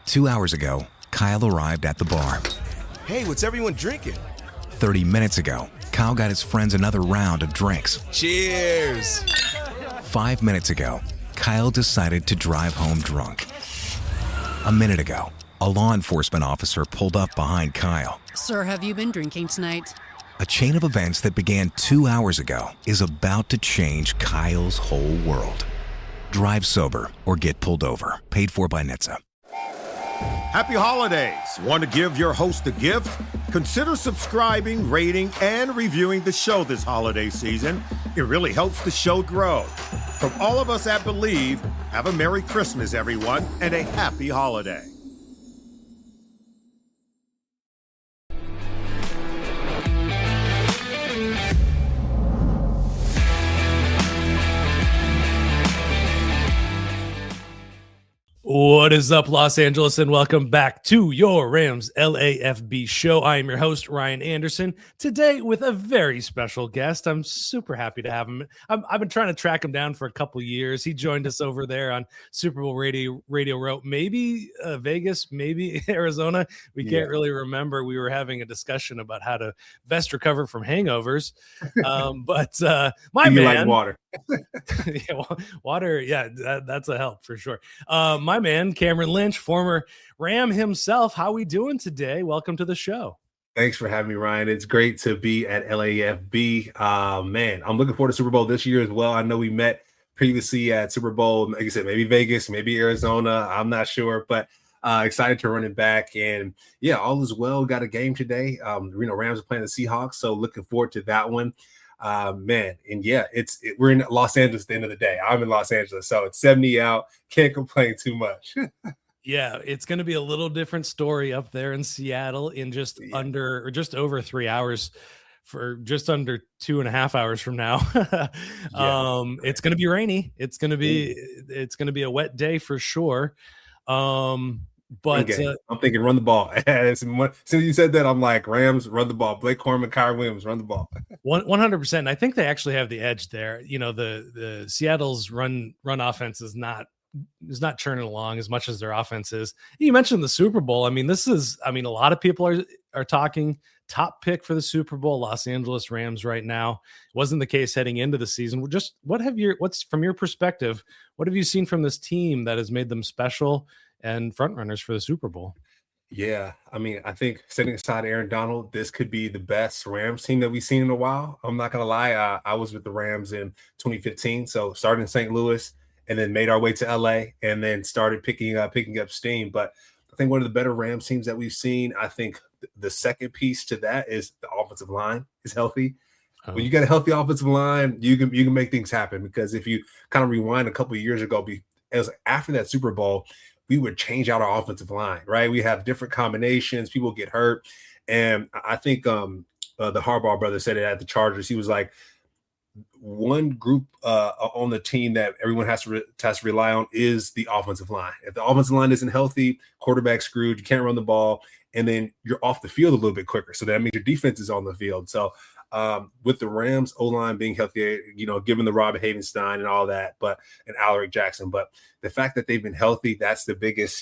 2 hours ago, Kyle arrived at the bar. Hey, what's everyone drinking? 30 minutes ago, Kyle got his friends another round of drinks. Cheers! 5 minutes ago, Kyle decided to drive home drunk. A minute ago, a law enforcement officer pulled up behind Kyle. Sir, have you been drinking tonight? A chain of events that began 2 hours ago is about to change Kyle's whole world. Drive sober or get pulled over. Paid for by NHTSA. Happy holidays. Want to give your host a gift? Consider subscribing, rating, and reviewing the show this holiday season. It really helps the show grow. From all of us at Believe, have a Merry Christmas, everyone, and a Happy Holiday. What is up, Los Angeles, and welcome back to your Rams LAFB show. I am your host, Ryan Anderson, today with a very special guest. I'm super happy to have him. I've been trying to track him down for a couple years. He joined us over there on Super Bowl Radio Row, maybe Vegas, maybe Arizona. We can't really remember. We were having a discussion about how to best recover from hangovers. But my man, like water. Water, that's a help for sure. My man, Cameron Lynch, former Ram himself. How we doing today? Welcome to the show. Thanks for having me, Ryan. It's great to be at LAFB. Man, I'm looking forward to Super Bowl this year as well. I know we met previously at Super Bowl, like I said, maybe Vegas, maybe Arizona. I'm not sure, but excited to run it back. And yeah, all is well. Got a game today. Rams are playing the Seahawks, so looking forward to that one. Man, and yeah, we're in Los Angeles at the end of the day. I'm in Los Angeles, so it's 70 out. Can't complain too much. Yeah, it's going to be a little different story up there in Seattle in just over 3 hours, for just under 2.5 hours from now. It's going to be rainy. It's going to be a wet day for sure. But I'm thinking run the ball. As soon as you said that, I'm like, Rams, run the ball. Blake Corum, Kyrie Williams, run the ball. 100%. I think they actually have the edge there. You know, the Seattle's run offense is not churning along as much as their offense is. You mentioned the Super Bowl. I mean, a lot of people are talking top pick for the Super Bowl, Los Angeles Rams right now. It wasn't the case heading into the season. Just what's from your perspective, what have you seen from this team that has made them special and front runners for the Super Bowl? Yeah, I mean, I think setting aside Aaron Donald, this could be the best Rams team that we've seen in a while. I'm not going to lie. I was with the Rams in 2015, so started in St. Louis and then made our way to LA and then started picking up steam. But I think one of the better Rams teams that we've seen, I think the second piece to that is the offensive line is healthy. When you got a healthy offensive line, you can make things happen, because if you kind of rewind a couple of years ago, it was after that Super Bowl, we would change out our offensive line, right? We have different combinations. People get hurt. And I think the Harbaugh brother said it at the Chargers. He was like, one group on the team that everyone has to rely on is the offensive line. If the offensive line isn't healthy, quarterback screwed, you can't run the ball, and then you're off the field a little bit quicker. So that means your defense is on the field. So with the Rams O-line being healthy, given the Robert Havenstein and all that, and Alaric Jackson, but the fact that they've been healthy, that's the biggest,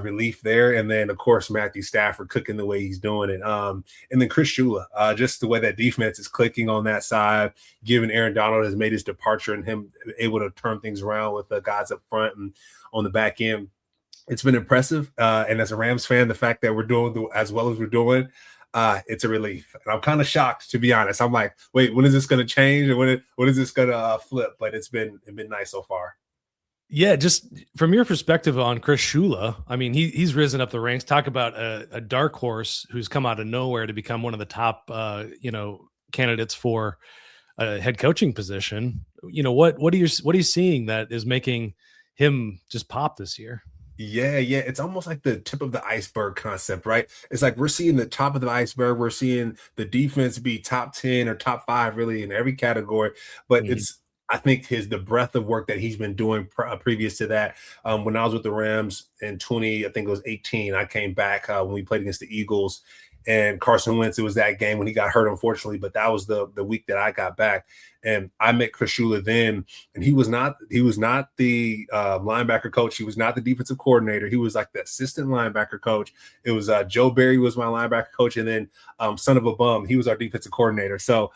relief there. And then of course, Matthew Stafford cooking the way he's doing it. And then Chris Shula, just the way that defense is clicking on that side, given Aaron Donald has made his departure and him able to turn things around with the guys up front and on the back end. It's been impressive. And as a Rams fan, the fact that we're doing as well as we're doing, it's a relief. And I'm kind of shocked, to be honest. I'm like, wait, when is this going to change? And when is this going to flip? But it's been nice so far. Yeah, just from your perspective on Chris Shula, I mean, he's risen up the ranks. Talk about a dark horse who's come out of nowhere to become one of the top, candidates for a head coaching position. What are you seeing that is making him just pop this year? Yeah. It's almost like the tip of the iceberg concept, right? It's like we're seeing the top of the iceberg. We're seeing the defense be top 10 or top 5 really in every category. But I think the breadth of work that he's been doing previous to that. When I was with the Rams in 2018, I came back when we played against the Eagles. and Carson Wentz. It was that game when he got hurt, unfortunately, but that was the week that I got back. And I met Chris Shula then, and he was not the linebacker coach. He was not the defensive coordinator. He was like the assistant linebacker coach. It was Joe Barry was my linebacker coach, and then son of a bum, he was our defensive coordinator. So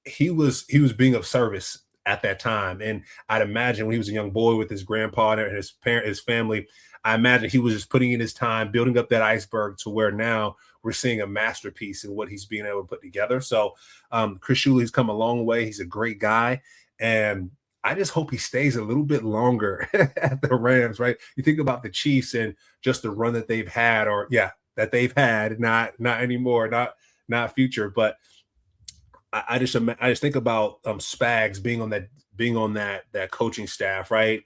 he was being of service at that time. And I'd imagine when he was a young boy with his grandpa and his family, I imagine he was just putting in his time, building up that iceberg to where now we're seeing a masterpiece in what he's being able to put together. So Chris Shula, he's come a long way. He's a great guy. And I just hope he stays a little bit longer at the Rams, right? You think about the Chiefs and just the run that they've had, that they've had, not anymore, not future. But I just think about Spags being on that coaching staff, right?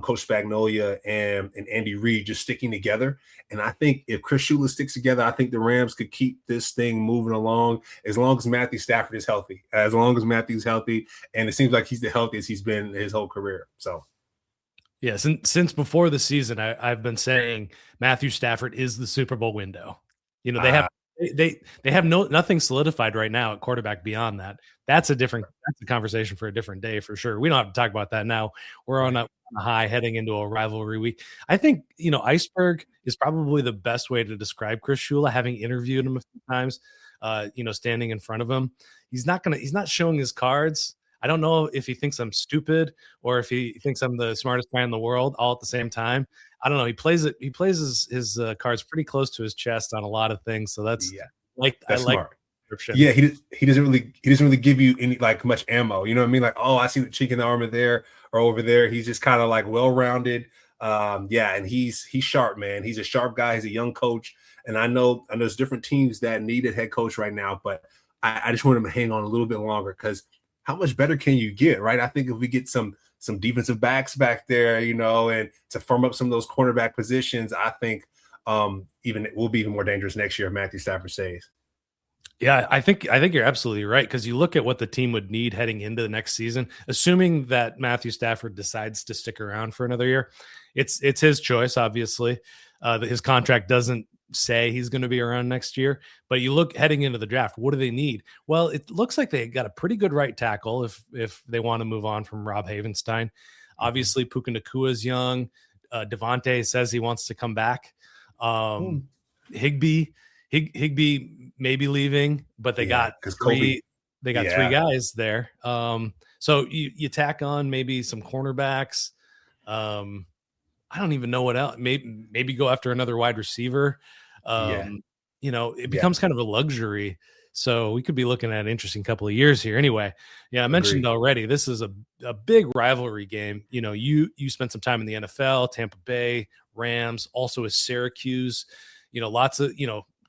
Coach Spagnolia and Andy Reid just sticking together. And I think if Chris Shula sticks together, I think the Rams could keep this thing moving along as long as Matthew Stafford is healthy. As long as Matthew's healthy, and it seems like he's the healthiest he's been his whole career. So, yeah, since before the season, I've been saying Matthew Stafford is the Super Bowl window. You know, they have nothing solidified right now at quarterback beyond that. That's a conversation for a different day for sure. We don't have to talk about that now. We're on a high heading into a rivalry week. I think, iceberg is probably the best way to describe Chris Shula, having interviewed him a few times, standing in front of him. He's not showing his cards. I don't know if he thinks I'm stupid or if he thinks I'm the smartest guy in the world all at the same time. I don't know. He plays his cards pretty close to his chest on a lot of things. So that's smart. Yeah, he doesn't really give you any much ammo. You know what I mean? Like, oh, I see the cheek in the armor there or over there. He's just kind of well-rounded. And he's sharp, man. He's a sharp guy. He's a young coach. And I know there's different teams that need a head coach right now, but I just want him to hang on a little bit longer because how much better can you get, right? I think if we get some defensive backs back there, and to firm up some of those cornerback positions, I think it will be even more dangerous next year if Matthew Stafford stays. Yeah, I think you're absolutely right because you look at what the team would need heading into the next season, assuming that Matthew Stafford decides to stick around for another year. It's his choice, obviously. His contract doesn't say he's going to be around next year, but you look heading into the draft, what do they need? Well, it looks like they got a pretty good right tackle if they want to move on from Rob Havenstein. Obviously, Puka Nacua is young. Davantae says he wants to come back. Higbee may be leaving, but they got three guys there. So you tack on maybe some cornerbacks. I don't even know what else. Maybe go after another wide receiver. It becomes kind of a luxury. So we could be looking at an interesting couple of years here. Anyway, I mentioned already, this is a big rivalry game. You spent some time in the NFL, Tampa Bay, Rams, also with Syracuse. Lots of,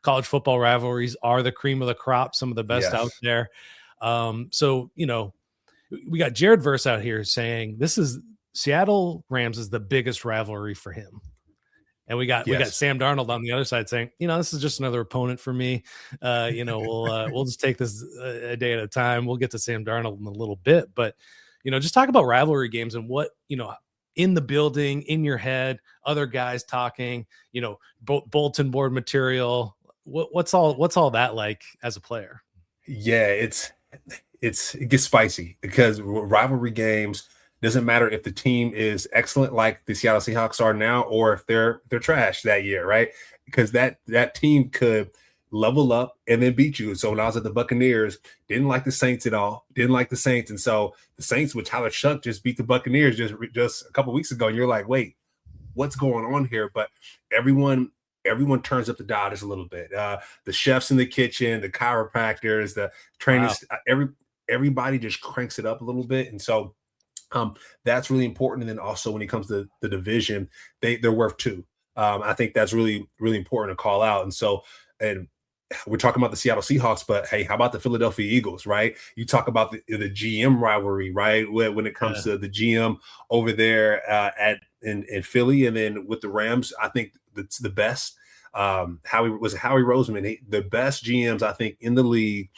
college football rivalries are the cream of the crop, some of the best out there. So, we got Jared Verse out here saying this is Seattle Rams is the biggest rivalry for him. And we got Sam Darnold on the other side saying, this is just another opponent for me. We'll just take this a day at a time. We'll get to Sam Darnold in a little bit, but just talk about rivalry games and what, in the building, in your head, other guys talking, bulletin board material. What's all that like as a player? Yeah, it gets spicy because rivalry games, doesn't matter if the team is excellent like the Seattle Seahawks are now or if they're trash that year, right? Because that team could level up and then beat you. So when I was at the Buccaneers, didn't like the Saints at all. Didn't like the Saints. And so the Saints with Tyler Shuck just beat the Buccaneers just a couple weeks ago. And you're like, wait, what's going on here? But everyone turns up the dial just a little bit. The chefs in the kitchen, the chiropractors, the trainers, everybody just cranks it up a little bit. And so that's really important. And then also when it comes to the division, they're worth two. I think that's really, really important to call out. And so, and we're talking about the Seattle Seahawks, but hey, how about the Philadelphia Eagles, right? You talk about the GM rivalry, right? When it comes to the GM over there in Philly, and then with the Rams, I think that's the best. Howie Roseman, the best GMs I think in the league.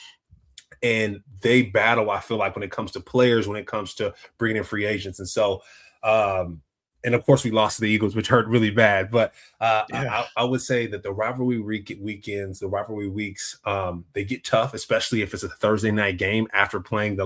And they battle, I feel like, when it comes to players, when it comes to bringing in free agents. And so And of course, we lost to the Eagles, which hurt really bad. But Yeah. I would say that the rivalry weekends, the rivalry weeks, they get tough, especially if it's a Thursday night game after playing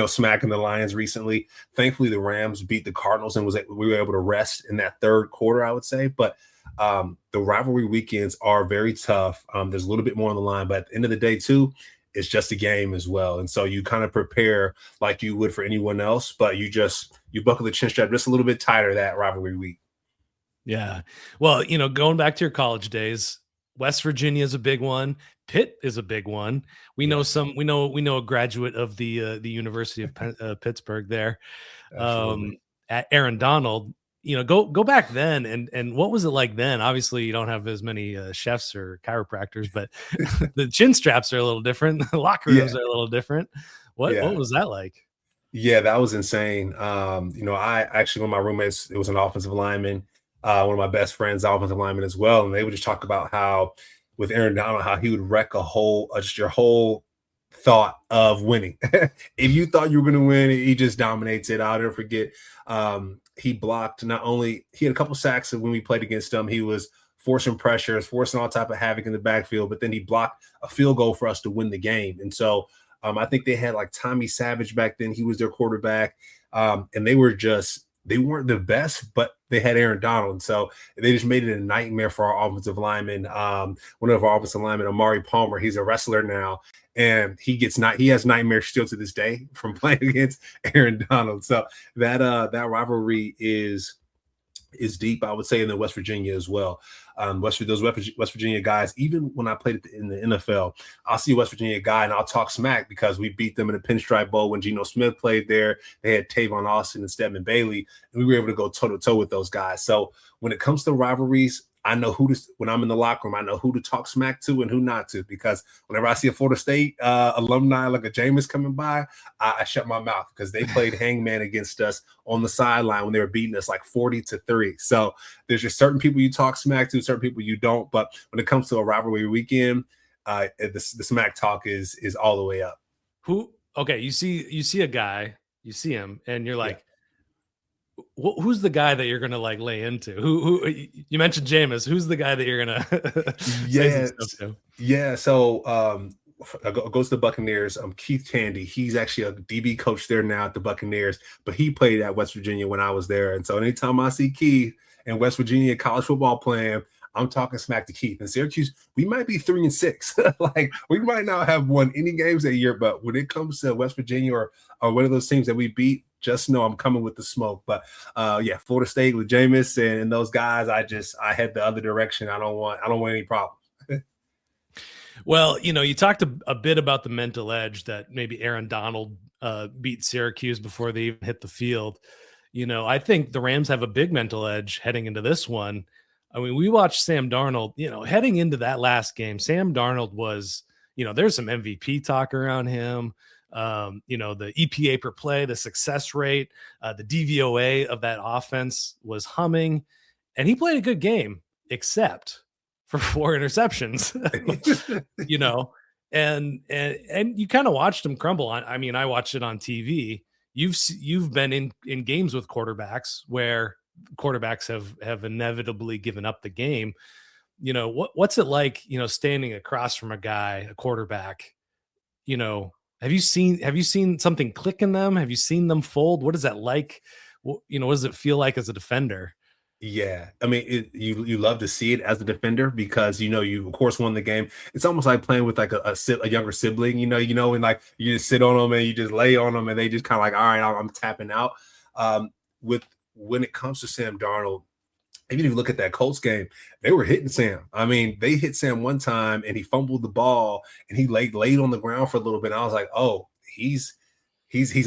smacking the Lions recently. Thankfully, the Rams beat the Cardinals and we were able to rest in that third quarter, I would say. But the rivalry weekends are very tough. There's a little bit more on the line, but at the end of the day, too, it's just a game as well. And so you kind of prepare like you would for anyone else, but you buckle the chin strap just a little bit tighter that rivalry week. Yeah. Well, going back to your college days, West Virginia is a big one. Pitt is a big one. We know a graduate of the University of Pittsburgh there. At Aaron Donald, go back then and what was it like then? Obviously, you don't have as many chefs or chiropractors, but the chin straps are a little different. The locker rooms are a little different. What was that like? Yeah, that was insane. I actually, one of my roommates, it was an offensive lineman, one of my best friends, offensive lineman as well, and they would just talk about how with Aaron Donald, how he would wreck just your whole thought of winning. If you thought you were going to win, he just dominates it. I'll never forget. He blocked he had a couple sacks when we played against him. He was forcing pressures, forcing all type of havoc in the backfield, but then he blocked a field goal for us to win the game. And so I think they had like Tommy Savage back then. He was their quarterback. And they weren't the best, but they had Aaron Donald. So they just made it a nightmare for our offensive linemen. One of our offensive linemen, Amari Palmer, he's a wrestler now. And he has nightmares still to this day from playing against Aaron Donald. So that rivalry is deep, I would say, in the West Virginia as well. West Virginia guys, even when I played in the NFL, I'll see a West Virginia guy and I'll talk smack because we beat them in the Pinstripe Bowl when Geno Smith played there. They had Tavon Austin and Stedman Bailey, and we were able to go toe-to-toe with those guys. So when it comes to rivalries, I know when I'm in the locker room, I know who to talk smack to and who not to, because whenever I see a Florida State alumni like a Jameis coming by, I shut my mouth because they played hangman against us on the sideline when they were beating us like 40-3. So there's just certain people you talk smack to, certain people you don't. But when it comes to a rivalry weekend, the smack talk is all the way up. You see a guy, you see him, and you're like, who's the guy that you're gonna like lay into? Who you mentioned Jameis? Who's the guy that you're gonna say some stuff to? Yeah. So goes to the Buccaneers. Keith Tandy. He's actually a DB coach there now at the Buccaneers, but he played at West Virginia when I was there. And so anytime I see Keith in West Virginia college football playing, I'm talking smack to Keith. And Syracuse, we might be 3-6. Like we might not have won any games that year, but when it comes to West Virginia or one of those teams that we beat, just know I'm coming with the smoke. But Florida State with Jameis and those guys, I head the other direction. I don't want any problems. Well, you talked a bit about the mental edge that maybe Aaron Donald beat Syracuse before they even hit the field. I think the Rams have a big mental edge heading into this one. I mean, we watched Sam Darnold, heading into that last game. Sam Darnold was, there's some MVP talk around him. The EPA per play, the success rate, the DVOA of that offense was humming, and he played a good game, except for 4 interceptions, and you kind of watched him crumble. I watched it on TV. You've been in games with quarterbacks where quarterbacks have inevitably given up the game. What's it like, standing across from a quarterback, have you seen something click in them? Have you seen them fold? What is that like? What does it feel like as a defender? Yeah. I mean, you love to see it as a defender because, you of course won the game. It's almost like playing with like a younger sibling, and like you just sit on them and you just lay on them and they just kind of like, all right, I'm tapping out. When it comes to Sam Darnold, even if you look at that Colts game, they were hitting Sam. I mean, they hit Sam one time and he fumbled the ball and he laid on the ground for a little bit. And I was like, oh, he's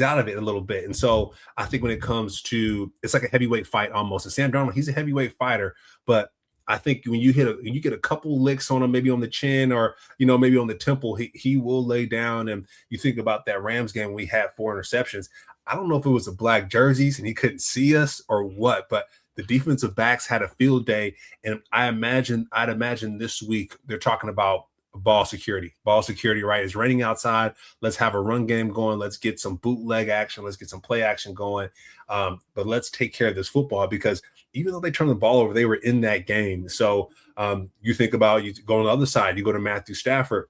out of it a little bit. And so I think when it comes to, it's like a heavyweight fight almost. And Sam Darnold, he's a heavyweight fighter, but I think when you get a couple licks on him, maybe on the chin or, maybe on the temple, he will lay down. And you think about that Rams game, we had 4 interceptions. I don't know if it was the black jerseys and he couldn't see us or what, but the defensive backs had a field day. And I'd imagine this week they're talking about ball security, right? It's raining outside. Let's have a run game going. Let's get some bootleg action. Let's get some play action going. But let's take care of this football, because even though they turned the ball over, they were in that game. So you think about, you go on the other side, you go to Matthew Stafford.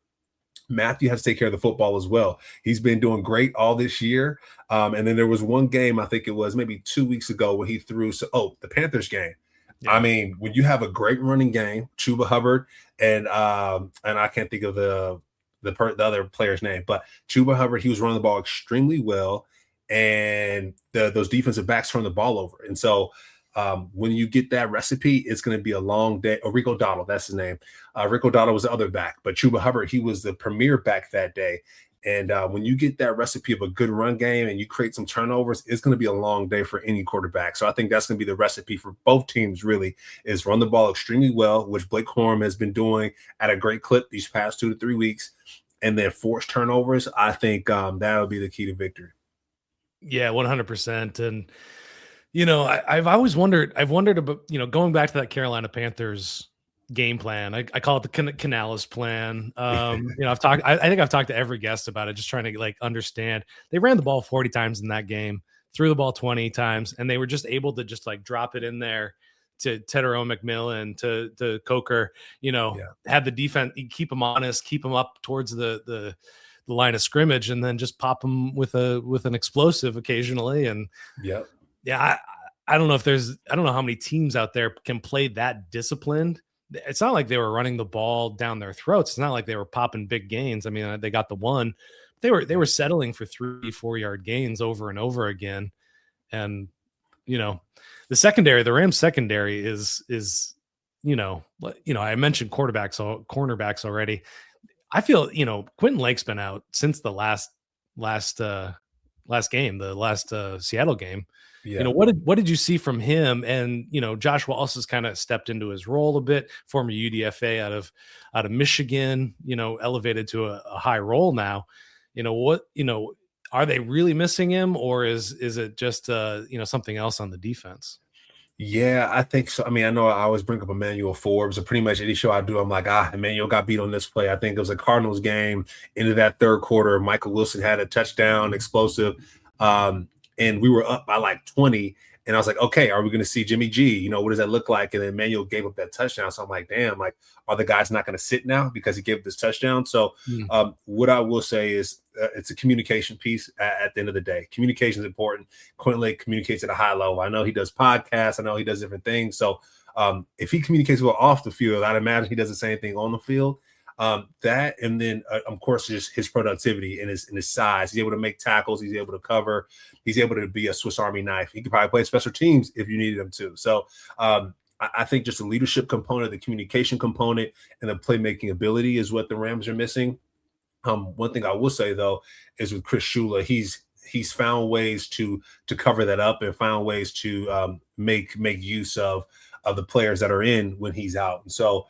Matthew has to take care of the football as well. He's been doing great all this year. And then there was one game, I think it was maybe 2 weeks ago, when he threw the Panthers game. Yeah. I mean, when you have a great running game, Chuba Hubbard and I can't think of the other player's name, but Chuba Hubbard, he was running the ball extremely well, and those defensive backs turn the ball over. And so when you get that recipe, it's going to be a long day. Rico Dowdle, that's his name. Rico Dowdle was the other back, but Chuba Hubbard, he was the premier back that day. And when you get that recipe of a good run game and you create some turnovers, it's going to be a long day for any quarterback. So I think that's going to be the recipe for both teams, really, is run the ball extremely well, which Blake Corum has been doing at a great clip these past 2 to 3 weeks, and then force turnovers. I think that'll be the key to victory. Yeah, 100%. And, I've always wondered about, going back to that Carolina Panthers game plan. I call it the Canales plan. I think I've talked to every guest about it, just trying to understand. They ran the ball 40 times in that game, threw the ball 20 times, and they were just able to just drop it in there to Tedero McMillan, to Coker, had the defense, keep them honest, keep them up towards the line of scrimmage, and then just pop them with an explosive occasionally. And I don't know how many teams out there can play that disciplined. It's not like they were running the ball down their throats. It's not like they were popping big gains. I mean, they got the one. They were settling for 3-4 yard gains over and over again. And the Rams secondary is I mentioned cornerbacks already. I feel Quentin Lake's been out since the last game, the last Seattle game. Yeah. What did you see from him? And Josh Wallace has kind of stepped into his role a bit. Former UDFA out of Michigan, elevated to a high role now. Are they really missing him, or is it just something else on the defense? Yeah, I think so. I mean, I know I always bring up Emmanuel Forbes, and pretty much any show I do, I'm like, Emmanuel got beat on this play. I think it was a Cardinals game into that third quarter. Michael Wilson had a touchdown, explosive. And we were up by 20. And I was like, okay, are we going to see Jimmy G? What does that look like? And then Emmanuel gave up that touchdown. So I'm like, damn, are the guys not going to sit now because he gave this touchdown? So what I will say is it's a communication piece at the end of the day. Communication is important. Quentin Lake communicates at a high level. I know he does podcasts. I know he does different things. So if he communicates well off the field, I'd imagine he does the same thing on the field. That, and then of course, just his productivity and his size. He's able to make tackles. He's able to cover. He's able to be a Swiss Army knife. He could probably play special teams if you needed him to. So I think just the leadership component, the communication component, and the playmaking ability is what the Rams are missing. One thing I will say though is with Chris Shula, he's found ways to cover that up and found ways to make use of the players that are in when he's out. And so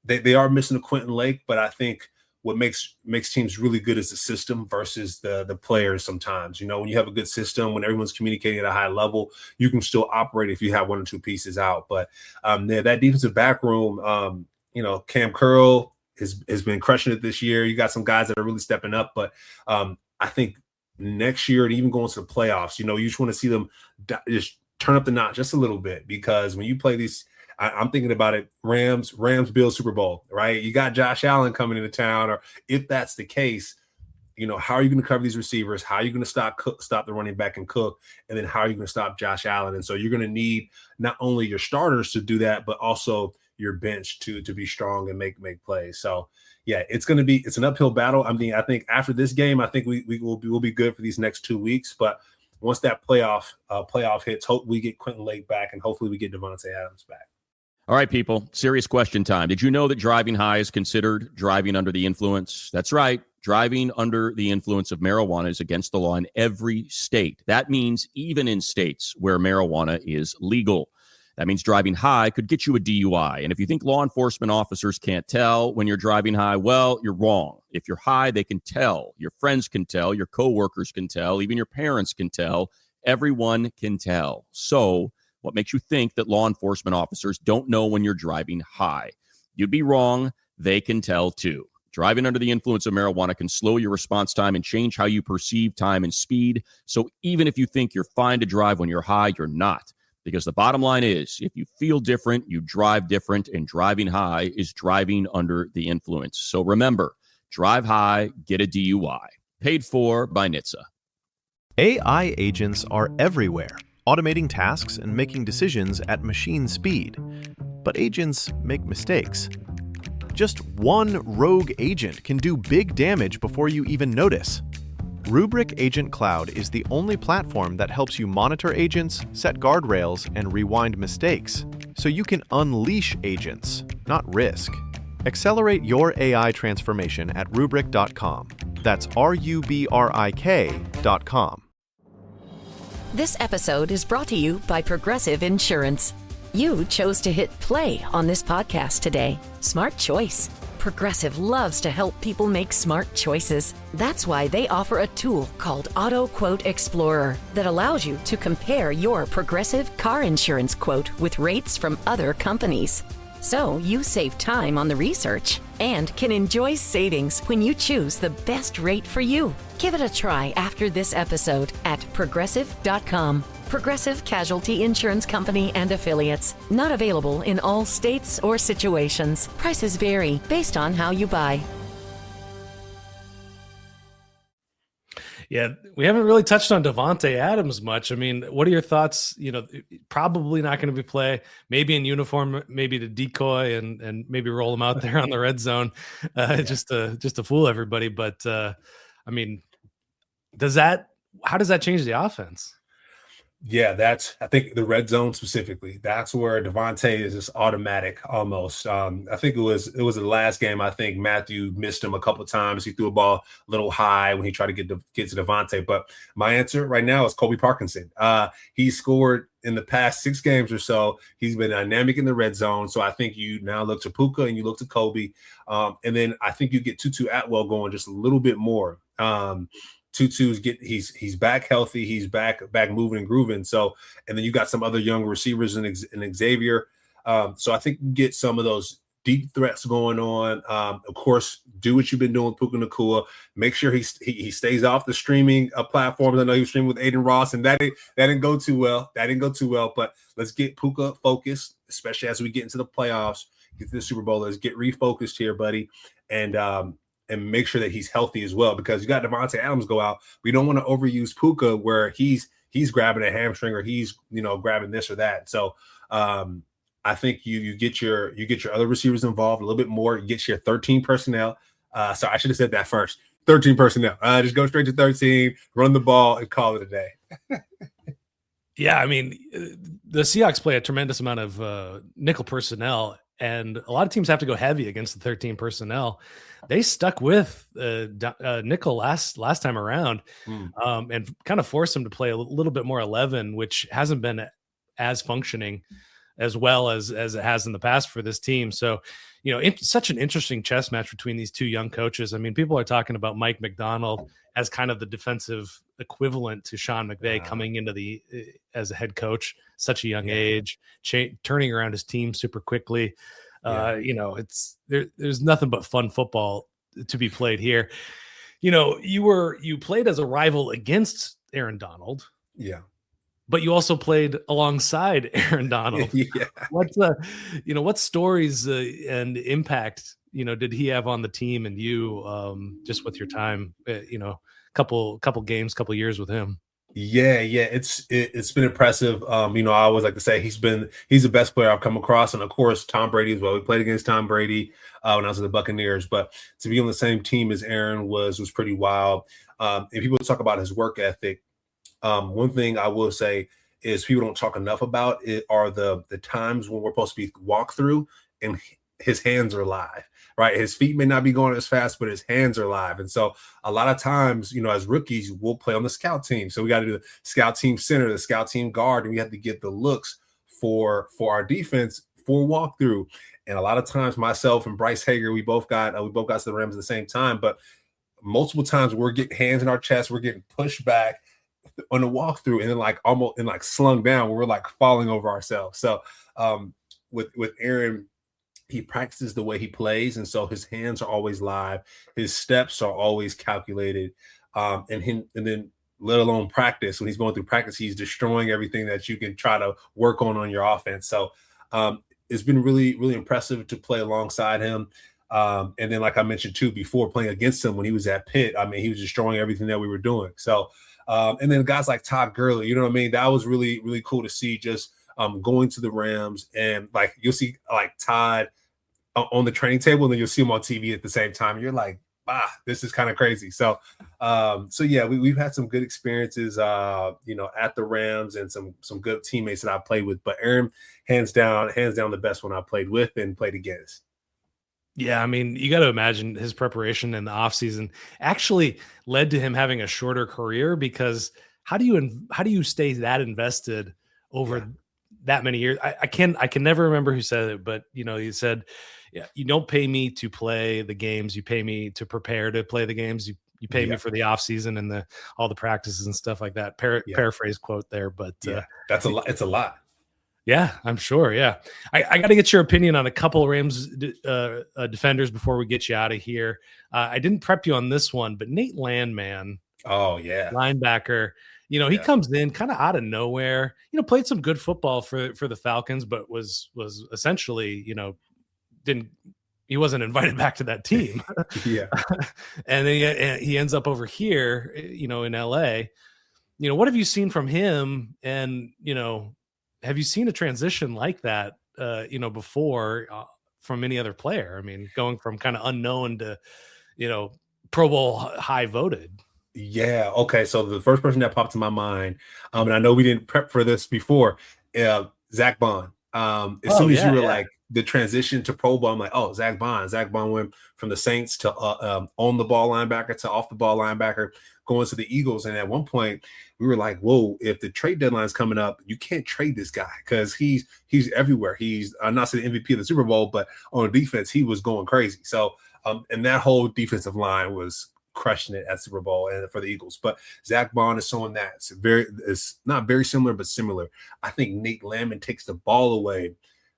they are missing a Quentin Lake, but I think what makes teams really good is the system versus the players sometimes. When you have a good system, when everyone's communicating at a high level, you can still operate if you have one or two pieces out. But that defensive back room, Cam Curl has been crushing it this year. You got some guys that are really stepping up, but I think next year and even going to the playoffs, you just want to see them just turn up the notch just a little bit, because when you play these, I'm thinking about it, Rams, Bills, Super Bowl, right? You got Josh Allen coming into town, or if that's the case, how are you going to cover these receivers? How are you going to stop the running back and Cook? And then how are you going to stop Josh Allen? And so you're going to need not only your starters to do that, but also your bench to be strong and make plays. So yeah, it's an uphill battle. I mean, I think after this game, I think we'll be good for these next 2 weeks. But once that playoff hits, hope we get Quentin Lake back, and hopefully we get Davantae Adams back. All right, people, serious question time. Did you know that driving high is considered driving under the influence? That's right. Driving under the influence of marijuana is against the law in every state. That means even in states where marijuana is legal. That means driving high could get you a DUI. And if you think law enforcement officers can't tell when you're driving high, well, you're wrong. If you're high, they can tell. Your friends can tell. Your coworkers can tell. Even your parents can tell. Everyone can tell. So what makes you think that law enforcement officers don't know when you're driving high? You'd be wrong. they can tell too. Driving under the influence of marijuana can slow your response time and change how you perceive time and speed. So even if you think you're fine to drive when you're high, you're not. Because the bottom line is, if you feel different, you drive different, and driving high is driving under the influence. So remember, drive high, get a DUI. Paid for by NHTSA. AI agents are everywhere, automating tasks and making decisions at machine speed. But agents make mistakes. Just one rogue agent can do big damage before you even notice. Rubrik Agent Cloud is the only platform that helps you monitor agents, set guardrails, and rewind mistakes, so you can unleash agents, not risk. Accelerate your AI transformation at Rubrik.com. That's RUBRIK.com. This episode is brought to you by Progressive Insurance. You chose to hit play on this podcast today. Smart choice. Progressive loves to help people make smart choices. That's why they offer a tool called Auto Quote Explorer that allows you to compare your Progressive car insurance quote with rates from other companies. So you save time on the research and can enjoy savings when you choose the best rate for you. Give it a try after this episode at Progressive.com. Progressive Casualty Insurance Company and Affiliates. Not available in all states or situations. Prices vary based on how you buy. Yeah, we haven't really touched on Davantae Adams much. I mean, what are your thoughts? You know, probably not going to be play, maybe in uniform, maybe to decoy and maybe roll him out there on the red zone, just to fool everybody. But I mean, how does that change the offense? Yeah, I think the red zone specifically, that's where Davantae is just automatic almost. I think it was the last game. I think Matthew missed him a couple of times. He threw a ball a little high when he tried to get to Davantae. But my answer right now is Colby Parkinson. He scored in the past 6 games or so. He's been dynamic in the red zone. So I think you now look to Puka and you look to Colby. And then I think you get Tutu Atwell going just a little bit more. Tutu's he's back healthy, he's back moving and grooving. So, and then you got some other young receivers in Xavier. So I think you get some of those deep threats going on. Of course, do what you've been doing with Puka Nacua. Make sure he stays off the streaming platforms. I know he was streaming with Aiden Ross, and that didn't go too well. But let's get Puka focused, especially as we get into the playoffs, get to the Super Bowl. Let's get refocused here, buddy, and make sure that he's healthy as well, because you got Davantae Adams go out. We don't want to overuse Puka where he's grabbing a hamstring or he's grabbing this or that. So I think you get your other receivers involved a little bit more. You get your 13 personnel. So I should have said that first. 13 personnel. Just go straight to 13, run the ball, and call it a day. Yeah, I mean, the Seahawks play a tremendous amount of nickel personnel, and a lot of teams have to go heavy against the 13 personnel. They stuck with nickel last time around and kind of forced them to play a little bit more 11, which hasn't been as functioning as well as it has in the past for this team. So, it's such an interesting chess match between these two young coaches. I mean, people are talking about Mike McDonald as kind of the defensive equivalent to Sean McVay coming into as a head coach, such a young age, turning around his team super quickly. There's nothing but fun football to be played here. You played as a rival against Aaron Donald. Yeah. But you also played alongside Aaron Donald. Yeah. What stories and impact, did he have on the team and you, just with your time, couple years with him? Yeah. It's been impressive. I always like to say he's the best player I've come across. And of course, Tom Brady as well. We played against Tom Brady when I was at the Buccaneers, but to be on the same team as Aaron was pretty wild. And people talk about his work ethic. One thing I will say is people don't talk enough about it are the times when we're supposed to be walk through and his hands are live, right? His feet may not be going as fast, but his hands are live. And so a lot of times, as rookies, we'll play on the scout team. So we got to do the scout team center, the scout team guard, and we have to get the looks for our defense for walkthrough. And a lot of times myself and Bryce Hager, we both got to the Rams at the same time, but multiple times we're getting hands in our chest, we're getting pushed back on the walkthrough, and then almost slung down where we're falling over ourselves. So with Aaron, he practices the way he plays, and so his hands are always live, his steps are always calculated, and then let alone practice. When he's going through practice, he's destroying everything that you can try to work on your offense. So it's been really, really impressive to play alongside him. And then, like I mentioned too, before playing against him when he was at Pitt, I mean, he was destroying everything that we were doing. So, and then guys like Todd Gurley, you know what I mean? That was really, really cool to see, just going to the Rams, and like you'll see like Todd on the training table, and then you'll see him on TV at the same time. And you're like, this is kind of crazy. So, yeah, we've had some good experiences, at the Rams, and some good teammates that I've played with. But Aaron, hands down, the best one I played with and played against. Yeah, I mean, you got to imagine his preparation in the offseason actually led to him having a shorter career, because how do you stay that invested over that many years? I can never remember who said it, but he said, yeah, you don't pay me to play the games, you pay me to prepare to play the games. You pay me for the off season and all the practices and stuff like that. Paraphrase quote there, but that's a lot. It's a lot. Yeah, I'm sure. Yeah. I got to get your opinion on a couple of Rams defenders before we get you out of here. I didn't prep you on this one, but Nate Landman. Oh, yeah. Linebacker. He comes in kind of out of nowhere, played some good football for the Falcons, but was essentially, he wasn't invited back to that team. Yeah. And then he ends up over here, in LA. What have you seen from him? And, have you seen a transition like that, before from any other player? I mean, going from kind of unknown to, Pro Bowl high voted. Yeah. Okay. So the first person that popped to my mind, and I know we didn't prep for this before, Zach Bond. As soon as you were like the transition to Pro Bowl, I'm like, oh, Zach Bond. Zach Bond went from the Saints to on the ball linebacker to off the ball linebacker, going to the Eagles. And at one point, we were like, whoa, if the trade deadline's coming up, you can't trade this guy because he's everywhere. He's not saying MVP of the Super Bowl, but on defense, he was going crazy. So, and that whole defensive line was crushing it at Super Bowl and for the Eagles. But Zach Bond is someone that's it's not very similar, but similar. I think Nate Landman takes the ball away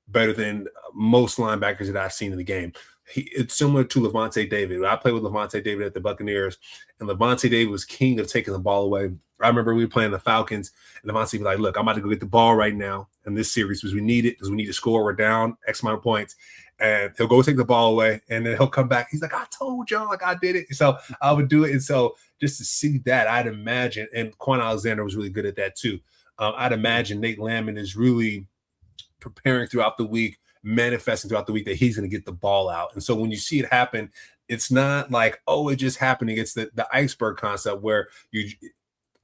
better than most linebackers that I've seen in the game. It's similar to Davantae David. I played with Davantae David at the Buccaneers, and Davantae David was king of taking the ball away. I remember we were playing the Falcons, and Davantae was like, look, I'm about to go get the ball right now in this series because we need it, because we need to score. We're down X amount of points. And he'll go take the ball away, and then he'll come back. He's like, I told y'all, like I did it. So I would do it. And so just to see that, I'd imagine, and Quan Alexander was really good at that too. I'd imagine Nate Landman is really preparing throughout the week, manifesting throughout the week that he's going to get the ball out. And so when you see it happen, it's not like, oh, it just happening. It's the iceberg concept where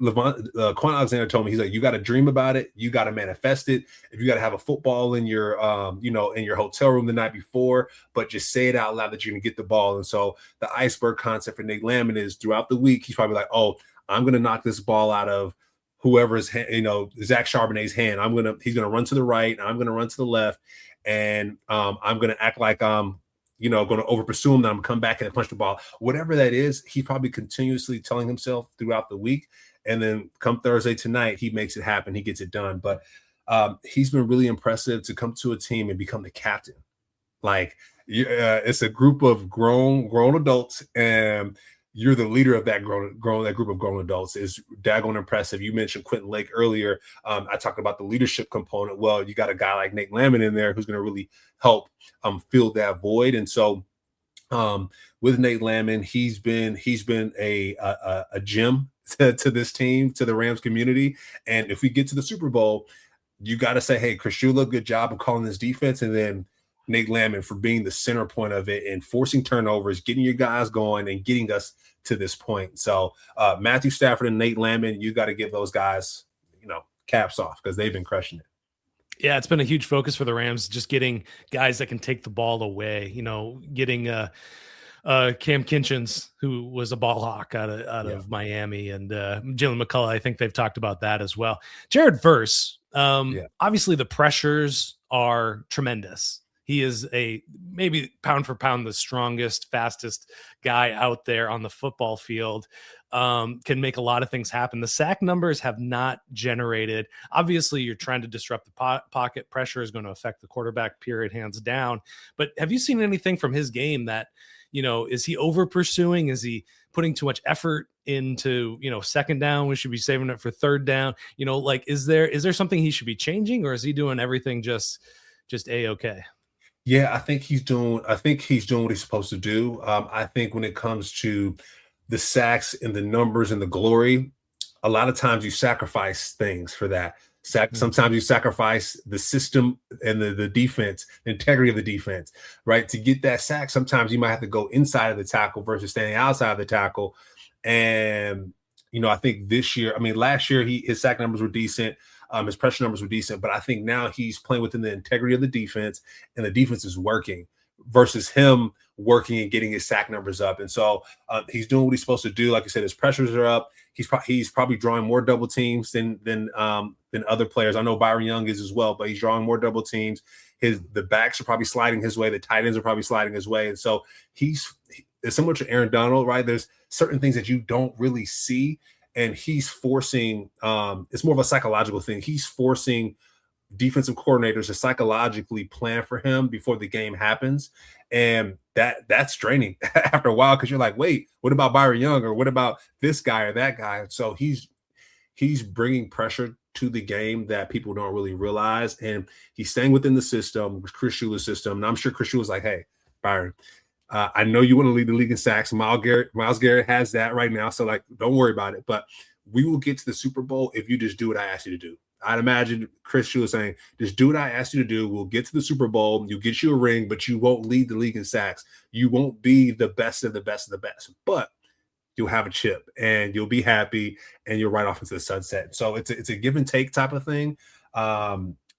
Quan Alexander told me, he's like, you got to dream about it. You got to manifest it. If you got to have a football in your, in your hotel room the night before, but just say it out loud that you're going to get the ball. And so the iceberg concept for Nate Landman is throughout the week, he's probably like, oh, I'm going to knock this ball out of whoever's, Zach Charbonnet's hand. He's going to run to the right. And I'm going to run to the left. And I'm going to act like I'm, going to over pursue him. Then I'm going to come back and punch the ball. Whatever that is, he's probably continuously telling himself throughout the week. And then come Thursday tonight, he makes it happen. He gets it done. But he's been really impressive to come to a team and become the captain. Like it's a group of grown adults, and you're the leader of that that group of grown adults. Is daggone impressive. You mentioned Quentin Lake earlier. I talked about the leadership component. Well, you got a guy like Nate Landman in there who's going to really help fill that void. And so with Nate Landman, he's been a gem to this team, to the Rams community. And if we get to the Super Bowl, you got to say, hey, Chris Shula, good job of calling this defense. And then Nate Landman for being the center point of it and forcing turnovers, getting your guys going and getting us to this point. So Matthew Stafford and Nate Landman, you got to give those guys, caps off because they've been crushing it. Yeah, it's been a huge focus for the Rams, just getting guys that can take the ball away, getting Cam Kinchins, who was a ball hawk out of Miami, and Jalen McCullough. I think they've talked about that as well. Jared Verse, obviously the pressures are tremendous. He is maybe pound for pound the strongest, fastest guy out there on the football field. Can make a lot of things happen. The sack numbers have not generated. Obviously, you're trying to disrupt the pocket. Pressure is going to affect the quarterback, period, hands down. But have you seen anything from his game that, is he over pursuing? Is he putting too much effort into, second down? We should be saving it for third down. Is there something he should be changing, or is he doing everything just A-okay? Yeah, I think he's doing what he's supposed to do. I think when it comes to the sacks and the numbers and the glory, a lot of times you sacrifice things for that. Sometimes you sacrifice the system and the defense, the integrity of the defense, right? To get that sack, sometimes you might have to go inside of the tackle versus standing outside of the tackle. And, I think last year his sack numbers were decent. His pressure numbers were decent, but I think now he's playing within the integrity of the defense, and the defense is working versus him working and getting his sack numbers up. And so he's doing what he's supposed to do. Like I said, his pressures are up. He's probably drawing more double teams than other players. I know Byron Young is as well, but he's drawing more double teams. The backs are probably sliding his way. The tight ends are probably sliding his way. And so he's similar to Aaron Donald, right? There's certain things that you don't really see. And he's forcing, it's more of a psychological thing. He's forcing defensive coordinators to psychologically plan for him before the game happens. And that's draining after a while, because you're like, wait, what about Byron Young, or what about this guy or that guy? So he's bringing pressure to the game that people don't really realize. And he's staying within the system, Chris Shula's system. And I'm sure Chris Shula's like, hey, Byron, I know you want to lead the league in sacks. Myles Garrett has that right now. So, don't worry about it. But we will get to the Super Bowl if you just do what I asked you to do. I'd imagine Chris Shula saying, just do what I asked you to do. We'll get to the Super Bowl. You'll get you a ring, but you won't lead the league in sacks. You won't be the best of the best of the best. But you'll have a chip, and you'll be happy, and you'll ride off into the sunset. So it's a give and take type of thing.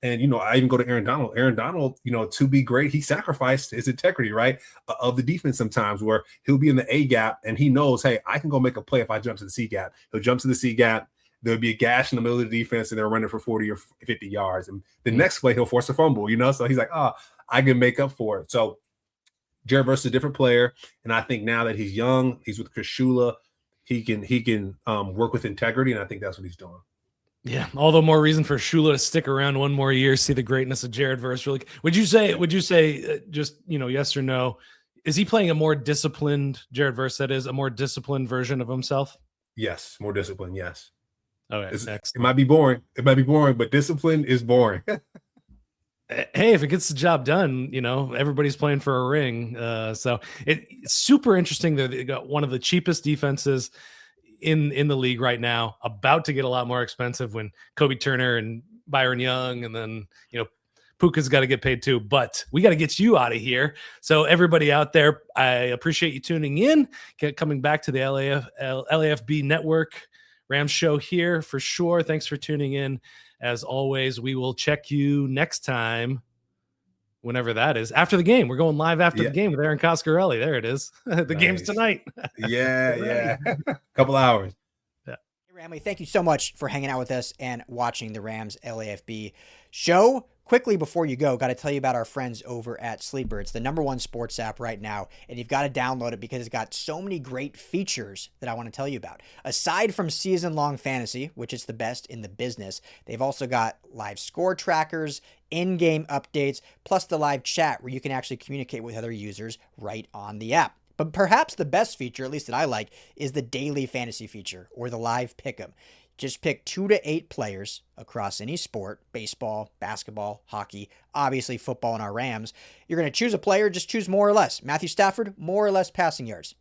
And, I even go to Aaron Donald. Aaron Donald, to be great, he sacrificed his integrity, right, of the defense sometimes, where he'll be in the A gap and he knows, hey, I can go make a play if I jump to the C gap. He'll jump to the C gap. There'll be a gash in the middle of the defense, and they're running for 40 or 50 yards. And the next play, he'll force a fumble, So he's like, I can make up for it. So Jared Verse is a different player. And I think now that he's young, he's with Chris Shula, he can work with integrity. And I think that's what he's doing. Yeah, all the more reason for Shula to stick around one more year, see the greatness of Jared Verse. Really, would you say, just yes or no? Is he playing a more disciplined Jared Verse? That is a more disciplined version of himself. Yes, more disciplined. Yes. Okay, it might be boring. But discipline is boring. Hey, if it gets the job done, everybody's playing for a ring. So it's super interesting that they got one of the cheapest defenses in the league right now, about to get a lot more expensive when Kobe Turner and Byron Young, and then Puka's got to get paid too. But we got to get you out of here. So everybody out there, I appreciate you tuning in, coming back to the LAFB Network Rams show here for sure. Thanks for tuning in. As always, we will check you next time, whenever that is, after the game. We're going live after the game with Aaron Coscarelli. There it is. The game's tonight. Yeah. Couple hours. Yeah. Hey, Ramley, thank you so much for hanging out with us and watching the Rams LAFB show. Quickly before you go, got to tell you about our friends over at Sleeper. It's the #1 sports app right now, and you've got to download it because it's got so many great features that I want to tell you about. Aside from season-long fantasy, which is the best in the business, they've also got live score trackers, in-game updates, plus the live chat where you can actually communicate with other users right on the app. But perhaps the best feature, at least that I like, is the daily fantasy feature or the live pick'em. Just pick 2 to 8 players across any sport: baseball, basketball, hockey, obviously football, and our Rams. You're going to choose a player, just choose more or less. Matthew Stafford, more or less passing yards.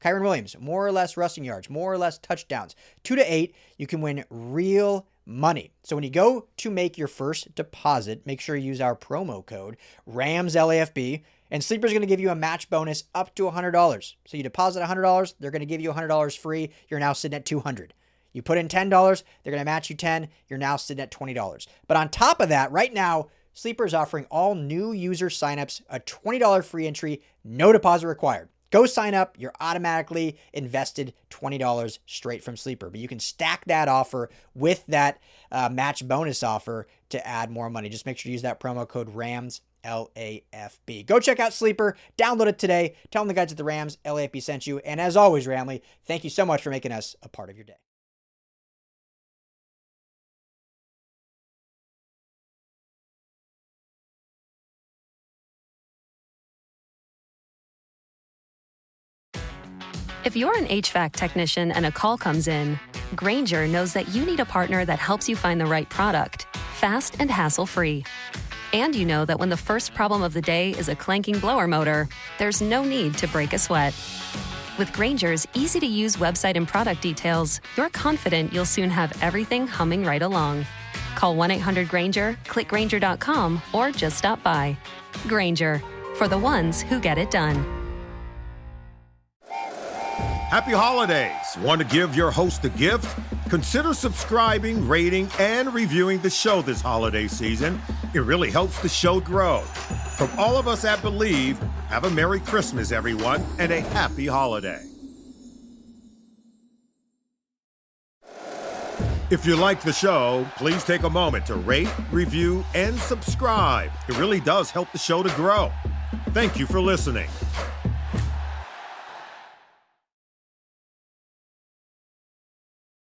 Kyron Williams, more or less rushing yards, more or less touchdowns. 2 to 8, you can win real money. So when you go to make your first deposit, make sure you use our promo code RAMSLAFB, and Sleeper's going to give you a match bonus up to $100. So you deposit $100, they're going to give you $100 free. You're now sitting at $200. You put in $10, they're going to match you $10. You're now sitting at $20. But on top of that, right now, Sleeper is offering all new user signups a $20 free entry, no deposit required. Go sign up. You're automatically invested $20 straight from Sleeper. But you can stack that offer with that match bonus offer to add more money. Just make sure to use that promo code LAFB. Go check out Sleeper. Download it today. Tell them the guys at the Rams LAFB sent you. And as always, Ramley, thank you so much for making us a part of your day. If you're an HVAC technician and a call comes in, Grainger knows that you need a partner that helps you find the right product, fast and hassle-free. And you know that when the first problem of the day is a clanking blower motor, there's no need to break a sweat. With Grainger's easy-to-use website and product details, you're confident you'll soon have everything humming right along. Call 1-800-GRAINGER, click Grainger.com, or just stop by. Grainger, for the ones who get it done. Happy holidays. Want to give your host a gift? Consider subscribing, rating, and reviewing the show this holiday season. It really helps the show grow. From all of us at Believe, have a Merry Christmas, everyone, and a happy holiday. If you like the show, please take a moment to rate, review, and subscribe. It really does help the show to grow. Thank you for listening.